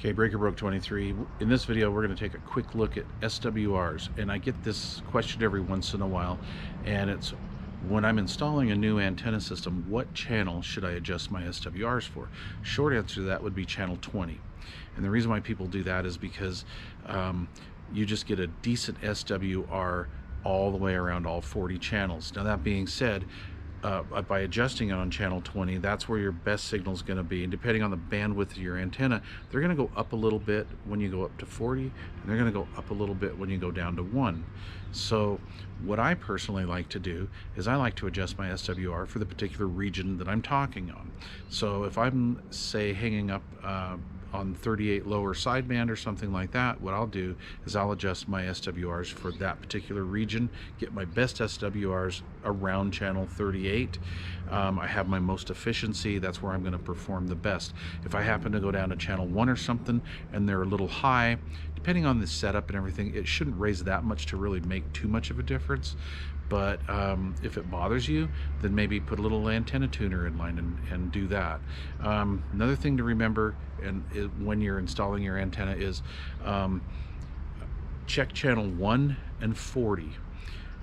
Okay, Breaker Broke 23. In this video, we're going to take a quick look at SWRs. And I get this question every once in a while, and it's when I'm installing a new antenna system, what channel should I adjust my SWRs for? Short answer to that would be channel 20. And the reason why people do that is because you just get a decent SWR all the way around all 40 channels. Now, that being said, by adjusting it on channel 20, that's where your best signal is going to be. And depending on the bandwidth of your antenna, they're going to go up a little bit when you go up to 40, and they're going to go up a little bit when you go down to 1. So what I personally like to do is I like to adjust my SWR for the particular region that I'm talking on. So if I'm, say, hanging up on 38 lower sideband or something like that, what I'll do is I'll adjust my SWRs for that particular region, get my best SWRs around channel 38. I have my most efficiency, that's where I'm going to perform the best. If I happen to go down to channel 1 or something and they're a little high, depending on the setup and everything, it shouldn't raise that much to really make too much of a difference. But if it bothers you, then maybe put a little antenna tuner in line and do that. Another thing to remember when you're installing your antenna is check channel 1 and 40.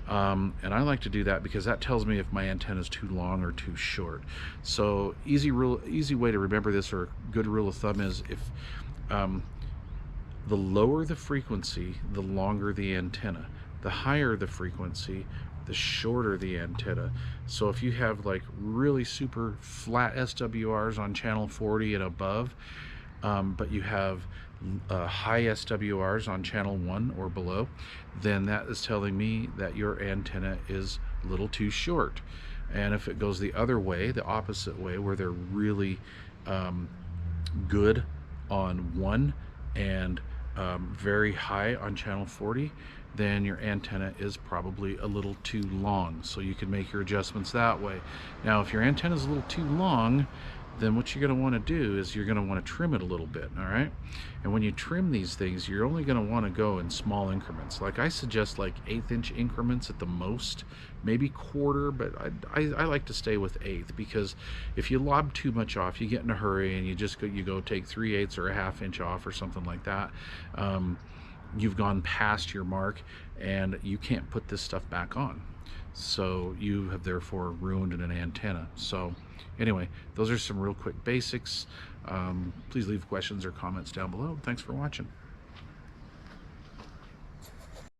And I like to do that because that tells me if my antenna is too long or too short. So easy way to remember this, or a good rule of thumb, is if the lower the frequency, the longer the antenna. The higher the frequency, the shorter the antenna. So if you have like really super flat SWRs on channel 40 and above, but you have high SWRs on channel 1 or below, then that is telling me that your antenna is a little too short. And if it goes the other way, the opposite way, where they're really good on 1 and very high on channel 40, then your antenna is probably a little too long. So you can make your adjustments that way. Now, if your antenna is a little too long, then what you're going to want to do is you're going to want to trim it a little bit, all right? And when you trim these things, you're only going to want to go in small increments. Like I suggest like 1/8 increments at the most, maybe quarter, but I like to stay with 1/8, because if you lob too much off, you get in a hurry and you go take 3/8 or a 1/2 inch off or something like that. You've gone past your mark and you can't put this stuff back on. So you have therefore ruined an antenna. So anyway, those are some real quick basics. Please leave questions or comments down below. Thanks for watching.